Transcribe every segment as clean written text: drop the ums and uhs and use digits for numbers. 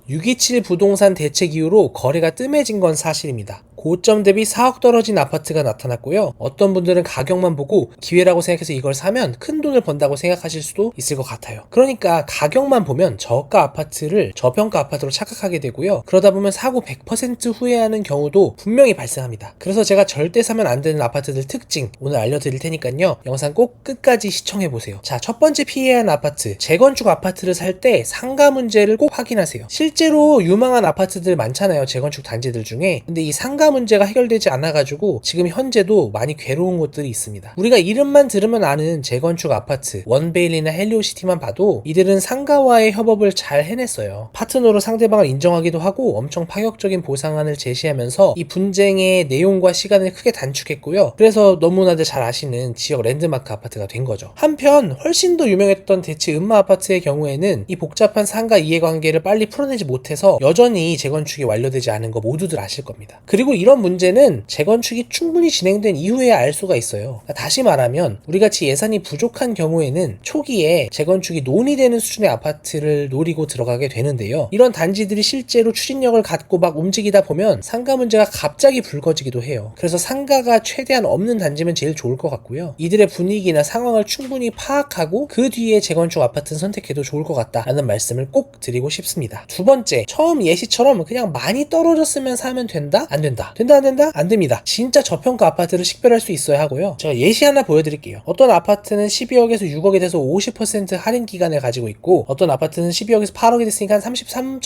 627 부동산 대책 이후로 거래가 뜸해진 건 사실입니다. 고점 대비 4억 떨어진 아파트가 나타났고요. 어떤 분들은 가격만 보고 기회라고 생각해서 이걸 사면 큰 돈을 번다고 생각하실 수도 있을 것 같아요. 그러니까 가격만 보면 저가 아파트를 저평가 아파트로 착각하게 되고요. 그러다 보면 사고 100% 후회하는 경우도 분명히 발생합니다. 그래서 제가 절대 사면 안 되는 아파트들 특징 오늘 알려드릴 테니까요. 영상 꼭 끝까지 시청해보세요. 자, 첫 번째 피해야 하는 아파트. 재건축 아파트를 살 때 상가 문제를 꼭 확인하세요. 실제로 유망한 아파트들 많잖아요. 재건축 단지들 중에. 근데 이 상가 문제가 해결되지 않아가지고 지금 현재도 많이 괴로운 곳들이 있습니다. 우리가 이름만 들으면 아는 재건축 아파트, 원베일리나 헬리오시티만 봐도 이들은 상가와의 협업을 잘 해냈어요. 파트너로 상대방을 인정하기도 하고 엄청 파격적인 보상안을 제시하면서 이 분쟁의 내용과 시간을 크게 단축했고요. 그래서 너무나들 잘 아시는 지역 랜드마크 아파트가 된 거죠. 한편 훨씬 더 유명했던 대치 음마 아파트의 경우에는 이 복잡한 상가 이해관계를 빨리 풀어내지 못해서 여전히 재건축이 완료되지 않은 거 모두들 아실 겁니다. 그리고 이런 문제는 재건축이 충분히 진행된 이후에야 알 수가 있어요. 다시 말하면 우리같이 예산이 부족한 경우에는 초기에 재건축이 논의되는 수준의 아파트를 노리고 들어가게 되는데요. 이런 단지들이 실제로 추진력을 갖고 막 움직이다 보면 상가 문제가 갑자기 불거지기도 해요. 그래서 상가가 최대한 없는 단지면 제일 좋을 것 같고요. 이들의 분위기나 상황을 충분히 파악하고 그 뒤에 재건축 아파트는 선택해도 좋을 것 같다라는 말씀을 꼭 드리고 싶습니다. 두 번째, 처음 예시처럼 그냥 많이 떨어졌으면 사면 된다? 안 된다. 된다 안 된다? 안 됩니다. 진짜 저평가 아파트를 식별할 수 있어야 하고요. 제가 예시 하나 보여드릴게요. 어떤 아파트는 12억에서 6억이 돼서 50% 할인 기간을 가지고 있고 어떤 아파트는 12억에서 8억이 됐으니까 한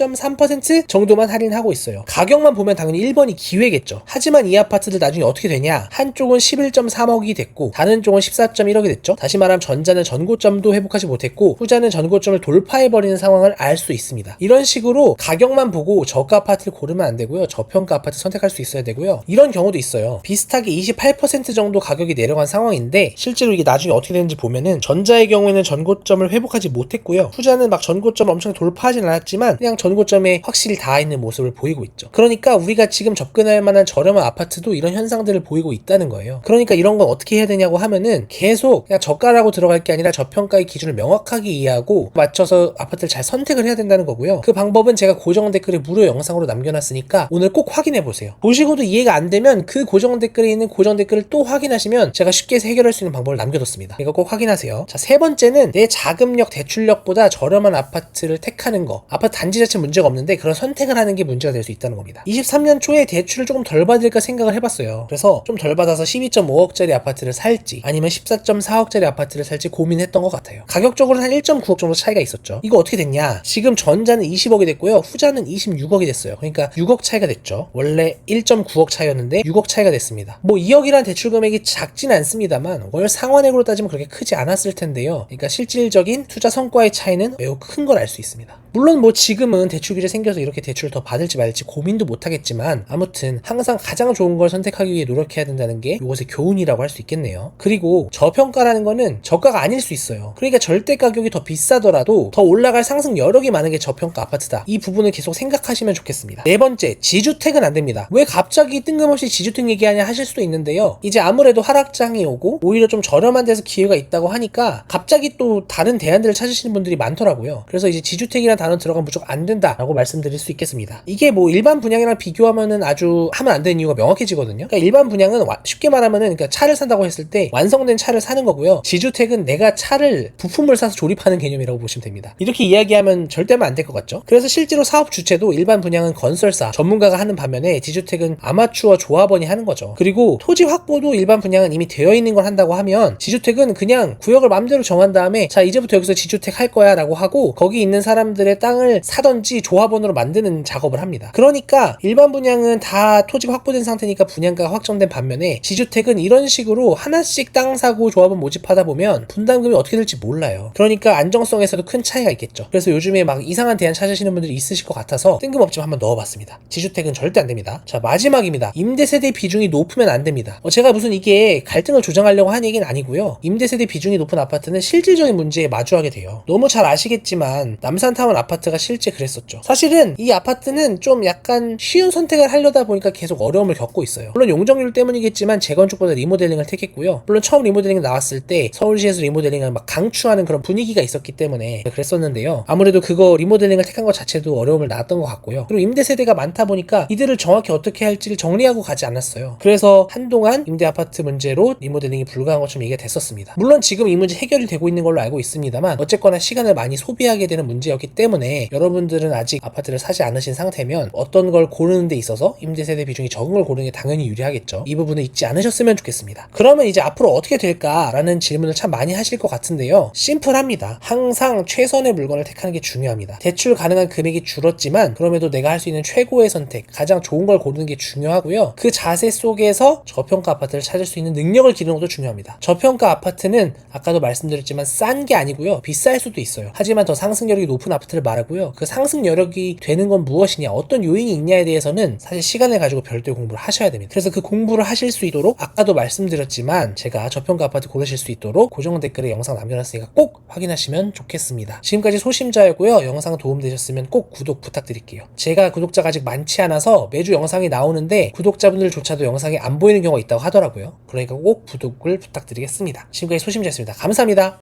33.3% 정도만 할인하고 있어요. 가격만 보면 당연히 1번이 기회겠죠. 하지만 이 아파트들 나중에 어떻게 되냐? 한쪽은 11.3억이 됐고 다른 쪽은 14.1억이 됐죠. 다시 말하면 전자는 전고점도 회복하지 못했고 후자는 전고점을 돌파해버리는 상황을 알 수 있습니다. 이런 식으로 가격만 보고 저가 아파트를 고르면 안 되고요. 저평가 아파트 선택할 수 있어야 되고요. 이런 경우도 있어요. 비슷하게 28% 정도 가격이 내려간 상황인데 실제로 이게 나중에 어떻게 되는지 보면은 전자의 경우에는 전고점을 회복하지 못했고요. 후자는 막 전고점을 엄청 돌파하진 않았지만 그냥 전고점에 확실히 닿아 있는 모습을 보이고 있죠. 그러니까 우리가 지금 접근할 만한 저렴한 아파트도 이런 현상들을 보이고 있다는 거예요. 그러니까 이런 건 어떻게 해야 되냐고 하면은 계속 그냥 저가라고 들어갈 게 아니라 저평가의 기준을 명확하게 이해하고 맞춰서 아파트를 잘 선택을 해야 된다는 거고요. 그 방법은 제가 고정 댓글에 무료 영상으로 남겨놨으니까 오늘 꼭 확인해 보세요. 보시고도 이해가 안 되면 그 고정 댓글에 있는 고정 댓글을 또 확인하시면 제가 쉽게 해결할 수 있는 방법을 남겨뒀습니다. 이거 꼭 확인하세요. 자, 세 번째는 내 자금력, 대출력보다 저렴한 아파트를 택하는 거. 아파트 단지 자체 문제가 없는데 그런 선택을 하는 게 문제가 될 수 있다는 겁니다. 23년 초에 대출을 조금 덜 받을까 생각을 해봤어요. 그래서 좀 덜 받아서 12.5억짜리 아파트를 살지 아니면 14.4억짜리 아파트를 살지 고민했던 것 같아요. 가격적으로는 한 1.9억 정도 차이가 있었죠. 이거 어떻게 됐냐? 지금 전자는 20억이 됐고요. 후자는 26억이 됐어요. 그러니까 6억 차이가 됐죠. 원래 1.9억 차이였는데 6억 차이가 됐습니다. 뭐 2억이란 대출 금액이 작진 않습니다만 월 상환액으로 따지면 그렇게 크지 않았을 텐데요. 그러니까 실질적인 투자 성과의 차이는 매우 큰 걸 알 수 있습니다. 물론 뭐 지금은 대출 규제 생겨서 이렇게 대출을 더 받을지 말지 고민도 못 하겠지만 아무튼 항상 가장 좋은 걸 선택하기 위해 노력해야 된다는 게 이것의 교훈이라고 할 수 있겠네요. 그리고 저평가라는 거는 저가가 아닐 수 있어요. 그러니까 절대 가격이 더 비싸더라도 더 올라갈 상승 여력이 많은 게 저평가 아파트다. 이 부분을 계속 생각하시면 좋겠습니다. 네 번째, 지주택은 안 됩니다. 왜 갑자기 뜬금없이 지주택 얘기하냐 하실 수도 있는데요. 이제 아무래도 하락장이 오고 오히려 좀 저렴한 데서 기회가 있다고 하니까 갑자기 또 다른 대안들을 찾으시는 분들이 많더라고요. 그래서 이제 지주택이라는 단어 들어가면 무조건 안 된다라고 말씀드릴 수 있겠습니다. 이게 뭐 일반 분양이랑 비교하면은 아주 하면 안 되는 이유가 명확해지거든요. 그러니까 일반 분양은 쉽게 말하면은 그러니까 차를 산다고 했을 때 완성된 차를 사는 거고요. 지주택은 내가 차를 부품을 사서 조립하는 개념이라고 보시면 됩니다. 이렇게 이야기하면 절대 하면 안 될 것 같죠? 그래서 실제로 사업 주체도 일반 분양은 건설사, 전문가가 하는 반면에 지주택은 아마추어 조합원이 하는 거죠. 그리고 토지 확보도 일반 분양은 이미 되어 있는 걸 한다고 하면 지주택은 그냥 구역을 마음대로 정한 다음에 자 이제부터 여기서 지주택 할 거야 라고 하고 거기 있는 사람들의 땅을 사던지 조합원으로 만드는 작업을 합니다. 그러니까 일반 분양은 다 토지가 확보된 상태니까 분양가가 확정된 반면에 지주택은 이런 식으로 하나씩 땅 사고 조합원 모집하다 보면 분담금이 어떻게 될지 몰라요. 그러니까 안정성에서도 큰 차이가 있겠죠. 그래서 요즘에 막 이상한 대안 찾으시는 분들이 있으실 것 같아서 뜬금없지만 한번 넣어봤습니다. 지주택은 절대 안 됩니다. 자, 마지막입니다. 임대세대 비중이 높으면 안 됩니다. 제가 무슨 이게 갈등을 조장하려고 한 얘기는 아니고요. 임대세대 비중이 높은 아파트는 실질적인 문제에 마주하게 돼요. 너무 잘 아시겠지만 남산타운 아파트가 실제 그랬었죠. 사실은 이 아파트는 좀 약간 쉬운 선택을 하려다 보니까 계속 어려움을 겪고 있어요. 물론 용적률 때문이겠지만 재건축보다 리모델링을 택했고요. 물론 처음 리모델링 나왔을 때 서울시에서 리모델링을 막 강추하는 그런 분위기가 있었기 때문에 그랬었는데요. 아무래도 그거 리모델링을 택한 것 자체도 어려움을 낳았던 것 같고요. 그리고 임대 세대가 많다 보니까 이들을 정확히 어떻게 할지를 정리하고 가지 않았어요. 그래서 한동안 임대 아파트 문제로 리모델링이 불가한 것처럼 얘기가 됐었습니다. 물론 지금 이 문제 해결이 되고 있는 걸로 알고 있습니다만 어쨌거나 시간을 많이 소비하게 되는 문제였기 때문에 여러분들은 아직 아파트를 사지 않으신 상태면 어떤 걸 고르는 데 있어서 임대 세대 비중이 적은 걸 고르는 게 당연히 유리하겠죠. 이 부분을 잊지 않으셨으면 좋겠습니다. 그러면 이제 앞으로 어떻게 될까라는 질문을 참 많이 하실 것 같은데요. 심플합니다. 항상 최선의 물건을 택하는 게 중요합니다. 대출 가능한 금액이 줄었지만 그럼에도 내가 할 수 있는 최고의 선택, 가장 좋은 걸 고르는 게 중요하고요. 그 자세 속에서 저평가 아파트를 찾을 수 있는 능력을 기르는 것도 중요합니다. 저평가 아파트는 아까도 말씀드렸지만 싼 게 아니고요. 비쌀 수도 있어요. 하지만 더 상승 여력이 높은 아파트를 말하고요. 그 상승 여력이 되는 건 무엇이냐, 어떤 요인이 있냐에 대해서는 사실 시간을 가지고 별도의 공부를 하셔야 됩니다. 그래서 그 공부를 하실 수 있도록 아까도 말씀드렸지만 제가 저평가 아파트 고르실 수 있도록 고정 댓글에 영상 남겨놨으니까 꼭 확인하시면 좋겠습니다. 지금까지 소심자였고요. 영상 도움되셨으면 꼭 구독 부탁드릴게요. 제가 구독자가 아직 많지 않아서 매주 영상이 나오는데 구독자분들조차도 영상이 안 보이는 경우가 있다고 하더라고요. 그러니까 꼭 구독을 부탁드리겠습니다. 지금까지 소심자였습니다. 감사합니다.